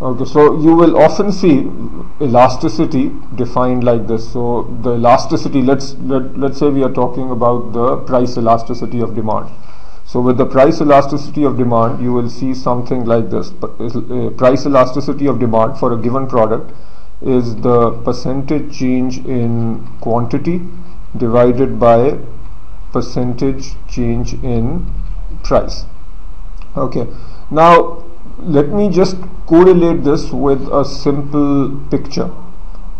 Okay, so you will often see elasticity defined like this. So the elasticity, let's say we are talking about the price elasticity of demand. So with the price elasticity of demand, you will see something like this. Price elasticity of demand for a given product is the percentage change in quantity divided by percentage change in price. Okay, now let me just correlate this with a simple picture.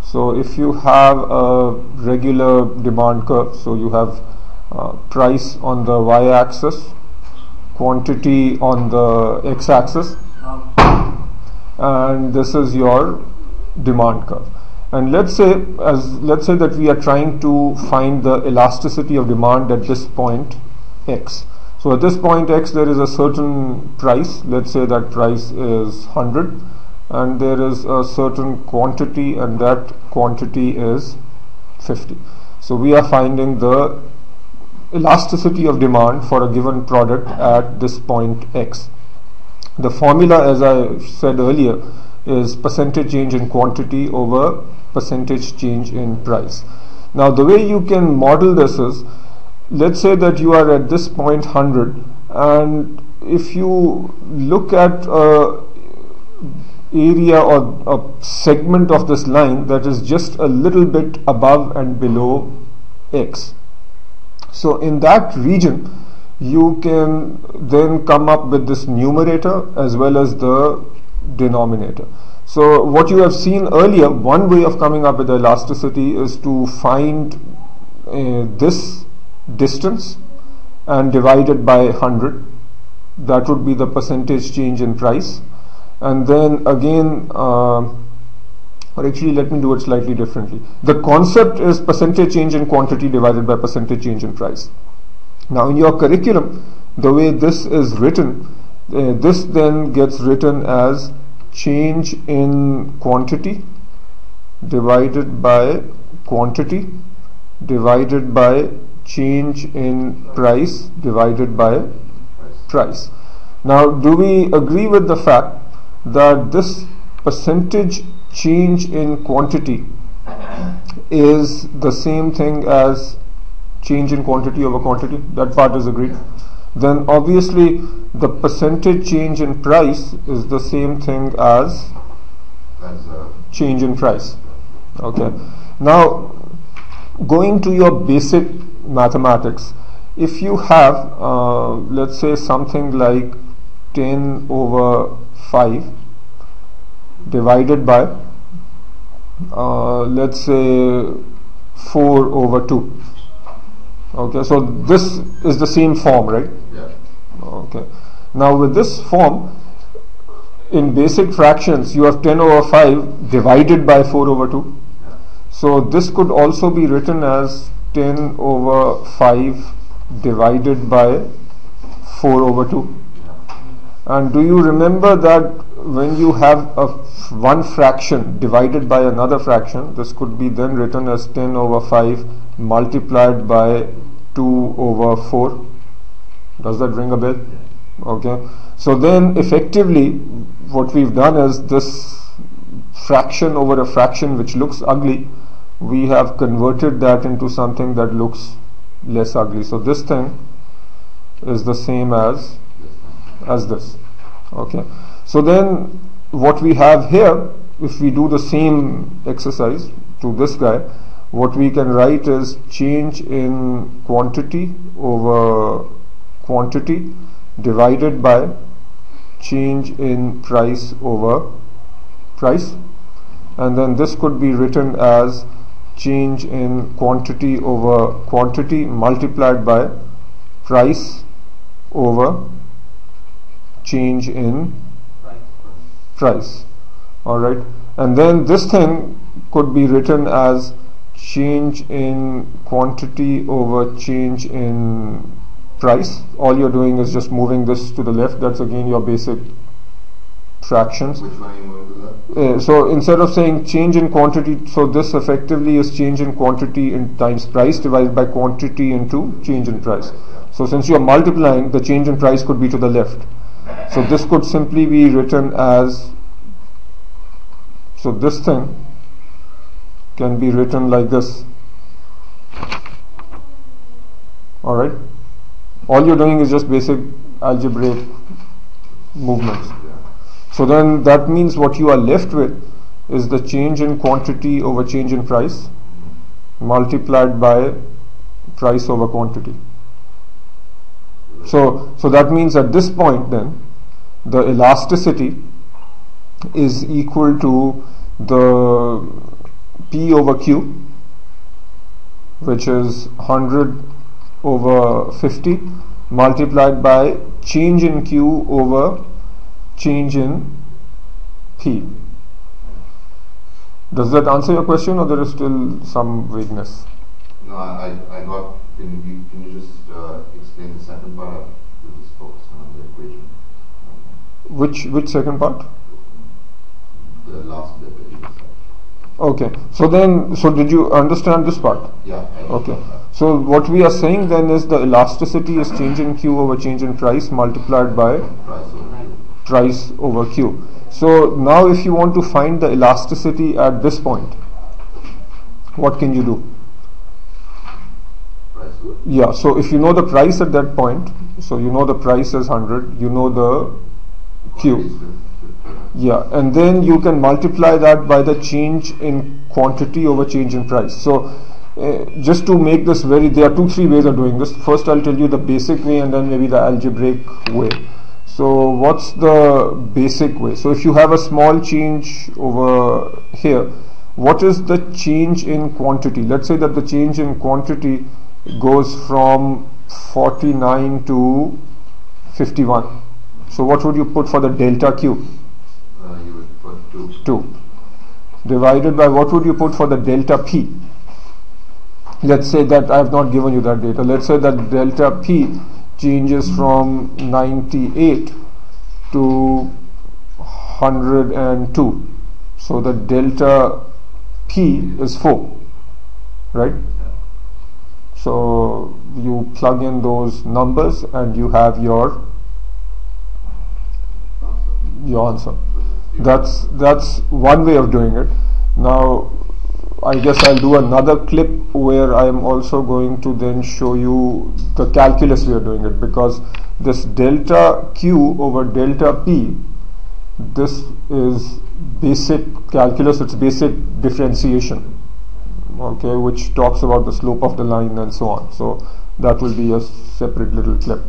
So if you have a regular demand curve, so you have price on the y-axis, quantity on the x-axis, and this is your demand curve. And let's say that we are trying to find the elasticity of demand at this point x. So at this point x, there is a certain price. Let's say that price is 100, and there is a certain quantity, and that quantity is 50. So we are finding the elasticity of demand for a given product at this point x. The formula, as I said earlier, is percentage change in quantity over percentage change in price. Now the way you can model this is, let's say that you are at this point 100, and if you look at a area or a segment of this line that is just a little bit above and below x, so in that region you can then come up with this numerator as well as the denominator. So what you have seen earlier, one way of coming up with the elasticity is to find this distance and divide it by 100. That would be the percentage change in price. And then again, or actually let me do it slightly differently. The concept is percentage change in quantity divided by percentage change in price. Now in your curriculum, the way this is written, this then gets written as change in quantity divided by quantity divided by change in price divided by price. Now do we agree with the fact that this percentage change in quantity is the same thing as change in quantity over quantity? That part is agreed. Then obviously the percentage change in price is the same thing as change in price. Okay. Now going to your basic mathematics, if you have let's say something like 10 over 5 divided by let's say 4 over 2. Okay, so this is the same form, right? Yeah. Okay. Now with this form, in basic fractions, you have 10 over 5 divided by 4 over 2. So this could also be written as 10 over 5 divided by 4 over 2. And do you remember that when you have one fraction divided by another fraction, this could be then written as 10 over 5 multiplied by 2 over 4. Does that ring a bell? Okay. So then effectively what we've done is this fraction over a fraction which looks ugly, we have converted that into something that looks less ugly. So this thing is the same as this. Okay. So then what we have here, if we do the same exercise to this guy, what we can write is change in quantity over quantity divided by change in price over price, and then this could be written as change in quantity over quantity multiplied by price over change in price. Alright, and then this thing could be written as change in quantity over change in price. All you're doing is just moving this to the left. That's again your basic fractions. Which one are you moving to that? So instead of saying change in quantity, so this effectively is change in quantity in times price divided by quantity into change in price. So since you are multiplying, the change in price could be to the left. So this could simply be written as So this thing can be written like this. Alright, all you're doing is just basic algebraic movements. So then that means what you are left with is the change in quantity over change in price multiplied by price over quantity. So that means at this point then the elasticity is equal to the P over Q, which is 100 over 50 multiplied by change in Q over change in P. Does that answer your question, or there is still some vagueness? No, I got. Can you just explain the second part? We'll just focus on the equation. Which second part? The last bit that you just said. Okay. So did you understand this part? Yeah. Okay. So what we are saying then is the elasticity is change in Q over change in price multiplied by price over Q. So now if you want to find the elasticity at this point, what can you do? Yeah, so if you know the price at that point, so you know the price is 100, you know the Q. Yeah, and then you can multiply that by the change in quantity over change in price. So just to make this there are 2-3 ways of doing this. First I'll tell you the basic way and then maybe the algebraic way. So what's the basic way? So if you have a small change over here, what is the change in quantity? Let's say that the change in quantity goes from 49 to 51. So what would you put for the delta Q? You would put 2. Divided by what would you put for the delta P? Let's say that I have not given you that data. Let's say that delta P changes from 98 to 102. So the delta P is 4, right? So you plug in those numbers and you have your answer. That's one way of doing it. Now I guess I'll do another clip where I am also going to then show you the calculus we are doing it, because this delta Q over delta P, this is basic calculus, it's basic differentiation, okay, which talks about the slope of the line and so on. So that will be a separate little clip.